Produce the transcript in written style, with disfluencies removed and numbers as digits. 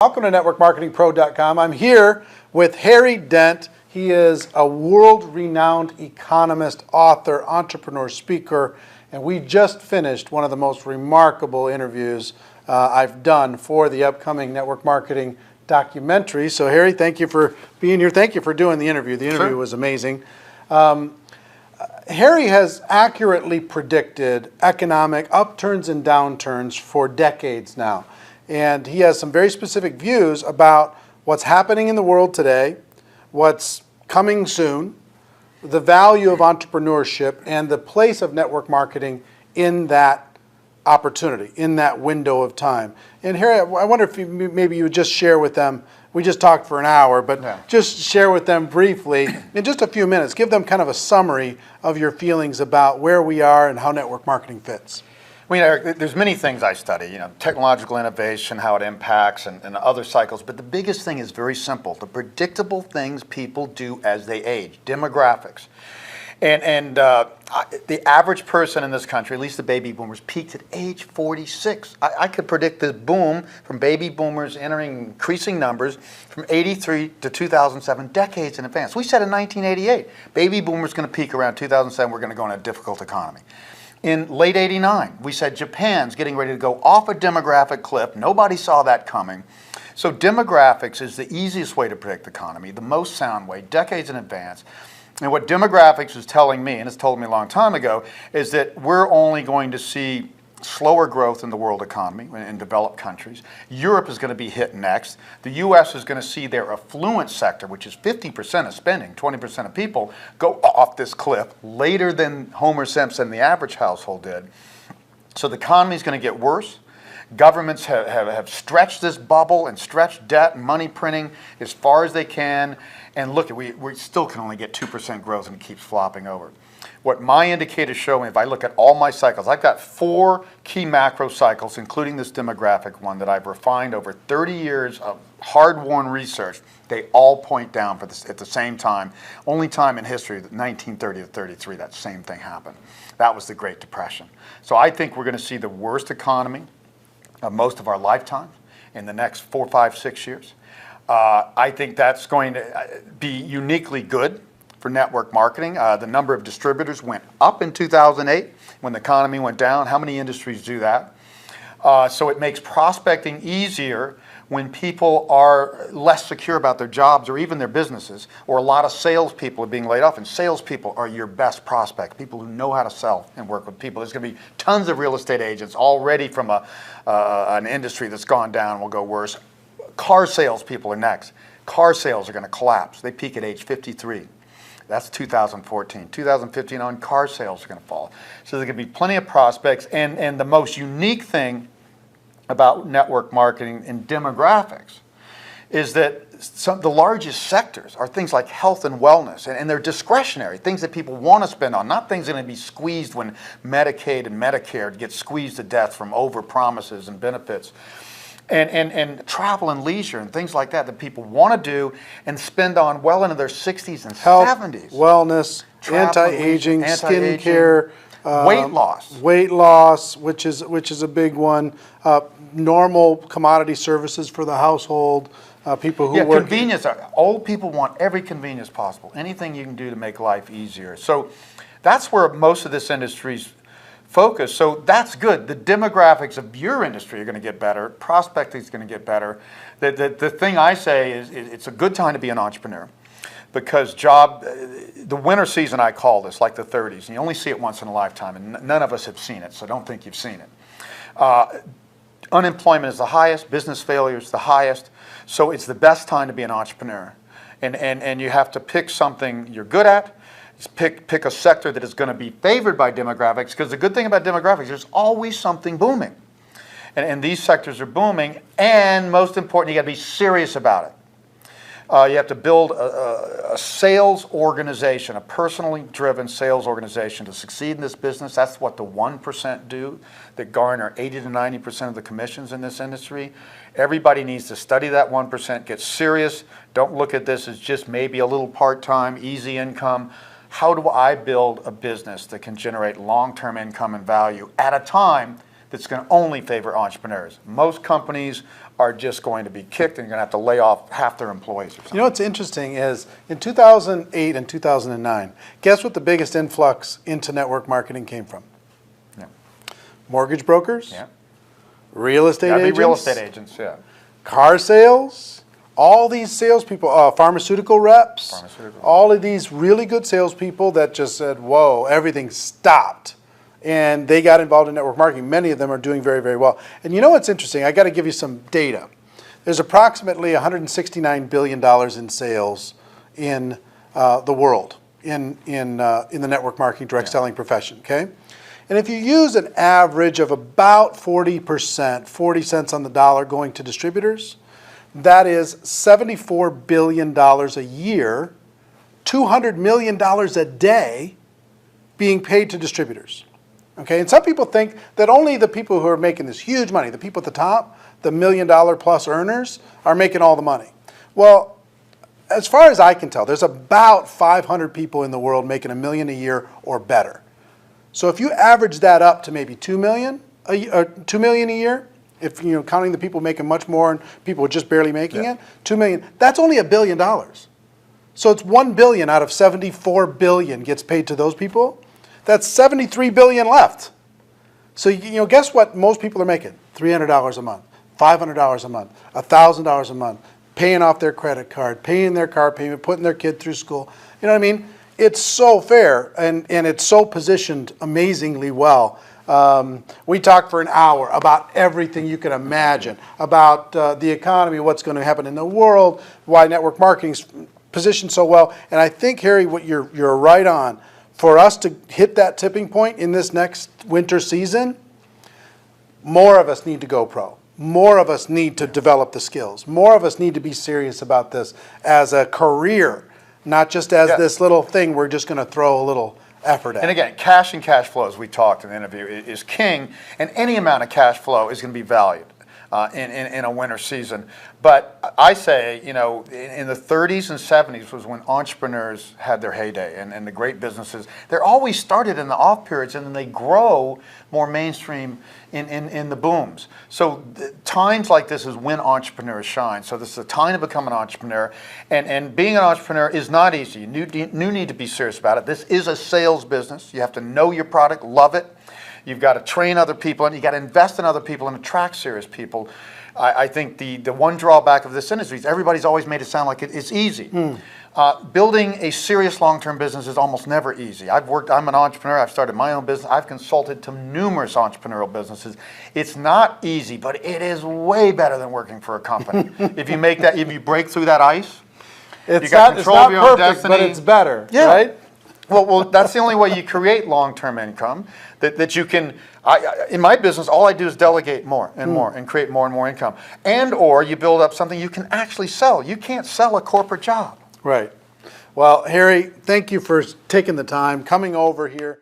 Welcome to NetworkMarketingPro.com. I'm here with Harry Dent. He is a world-renowned economist, author, entrepreneur, speaker, and we just finished one of the most remarkable interviews I've done for the upcoming network marketing documentary. So Harry, thank you for being here. Thank you for doing the interview. The interview was amazing. Harry has accurately predicted economic upturns and downturns for decades now. And he has some very specific views about what's happening in the world today, what's coming soon, the value of entrepreneurship, and the place of network marketing in that opportunity, in that window of time. And Harry, I wonder if maybe you would just share with them, we just talked for an hour, but just share with them briefly, in just a few minutes, give them kind of a summary of your feelings about where we are and how network marketing fits. Well, Eric, there's many things I study, technological innovation, how it impacts, and other cycles. But the biggest thing is very simple: the predictable things people do as they age, demographics. And the average person in this country, at least the baby boomers, peaked at age 46. I could predict this boom from baby boomers entering increasing numbers from 83 to 2007, decades in advance. We said in 1988, baby boomers going to peak around 2007. We're going to go in a difficult economy. In late '89, we said Japan's getting ready to go off a demographic cliff. Nobody saw that coming. So demographics is the easiest way to predict the economy, the most sound way, decades in advance. And what demographics is telling me, and it's told me a long time ago, is that we're only going to see slower growth in the world economy in developed countries. Europe is going to be hit next. The U.S. is going to see their affluent sector, which is 50% of spending, 20% of people, go off this cliff later than Homer Simpson, the average household, did. So the economy is going to get worse. Governments have stretched this bubble and stretched debt and money printing as far as they can. And look, we still can only get 2% growth and it keeps flopping over. What my indicators show me, if I look at all my cycles, I've got 4 key macro cycles, including this demographic one that I've refined over 30 years of hard-won research. They all point down for this at the same time. Only time in history, 1930 to 33, that same thing happened. That was the Great Depression. So I think we're going to see the worst economy of most of our lifetime in the next 4, 5, 6 years. I think that's going to be uniquely good for network marketing. The number of distributors went up in 2008 when the economy went down. How many industries do that? So it makes prospecting easier when people are less secure about their jobs or even their businesses, or a lot of salespeople are being laid off, and salespeople are your best prospect, people who know how to sell and work with people. There's going to be tons of real estate agents already from an industry that's gone down, will go worse. Car salespeople are next. Car sales are going to collapse. They peak at age 53. That's 2014. 2015 on, car sales are going to fall. So there's going to be plenty of prospects. And the most unique thing about network marketing and demographics is that the largest sectors are things like health and wellness, and they're discretionary, things that people want to spend on, not things that are going to be squeezed when Medicaid and Medicare get squeezed to death from over promises and benefits. And travel and leisure and things like that people want to do and spend on well into their 60s and Health, 70s. Wellness, anti-aging, skincare, weight loss, which is a big one. Normal commodity services for the household. People who work. Convenience. Old people want every convenience possible. Anything you can do to make life easier. So that's where most of this industry's focus. So that's good. The demographics of your industry are going to get better. Prospecting is going to get better. The thing I say is it's a good time to be an entrepreneur, because the winter season, I call this, like the 30s, and you only see it once in a lifetime, and none of us have seen it, so don't think you've seen it. Unemployment is the highest, business failure is the highest, so it's the best time to be an entrepreneur. And you have to pick something you're good at. Pick a sector that is going to be favored by demographics, because the good thing about demographics, there's always something booming. And these sectors are booming, and most important, you got to be serious about it. You have to build a sales organization, a personally driven sales organization to succeed in this business. That's what the 1% do that garner 80 to 90% of the commissions in this industry. Everybody needs to study that 1%, get serious. Don't look at this as just maybe a little part-time, easy income. How do I build a business that can generate long-term income and value at a time that's going to only favor entrepreneurs? Most companies are just going to be kicked and you're going to have to lay off half their employees or something. You know what's interesting is in 2008 and 2009, guess what the biggest influx into network marketing came from? Yeah. Mortgage brokers, Yeah. real estate Gotta be agents, real estate agents, yeah. car sales, all these salespeople, pharmaceutical reps, all of these really good salespeople that just said, whoa, everything stopped. And they got involved in network marketing. Many of them are doing very, very well. And you know what's interesting? I got to give you some data. There's approximately $169 billion in sales in the world in the network marketing direct selling profession. Okay, and if you use an average of about 40%, 40 cents on the dollar going to distributors, that is $74 billion a year, $200 million a day being paid to distributors. Okay, and some people think that only the people who are making this huge money, the people at the top, the $1 million plus earners, are making all the money. Well, as far as I can tell, there's about 500 people in the world making $1 million a year or better. So if you average that up to maybe $2 million a year, if you know counting the people making much more and people just barely making it, $2 million, that's only $1 billion. So it's $1 billion out of $74 billion gets paid to those people. That's $73 billion left. So you know, guess what most people are making? $300 a month, $500 a month, $1,000 a month, paying off their credit card, paying their car payment, putting their kid through school. You know what I mean? It's so fair, and it's so positioned amazingly well. We talked for an hour about everything you can imagine, about the economy, what's going to happen in the world, why network marketing's positioned so well. And I think, Harry, what you're right on. For us to hit that tipping point in this next winter season, more of us need to go pro. More of us need to develop the skills. More of us need to be serious about this as a career, not just as this little thing we're just going to throw a little effort at. And again, cash and cash flow, as we talked in the interview, is king, and any amount of cash flow is going to be valued in a winter season. But I say, you know, in the 30s and 70s was when entrepreneurs had their heyday, and the great businesses. They're always started in the off periods, and then they grow more mainstream in the booms. So times like this is when entrepreneurs shine. So this is a time to become an entrepreneur, and being an entrepreneur is not easy. You need to be serious about it. This is a sales business. You have to know your product, love it. You've got to train other people, and you've got to invest in other people and attract serious people. I think the one drawback of this industry is everybody's always made it sound like it's easy. Building a serious long-term business is almost never easy. I'm an entrepreneur. I've started my own business. I've consulted to numerous entrepreneurial businesses. It's not easy, but it is way better than working for a company. If you break through that ice, you got control of your own destiny. But it's better, right? Well, that's the only way you create long-term income. That you can. In my business, all I do is delegate more and more and create more and more income. And or you build up something you can actually sell. You can't sell a corporate job. Right. Well, Harry, thank you for taking the time, coming over here.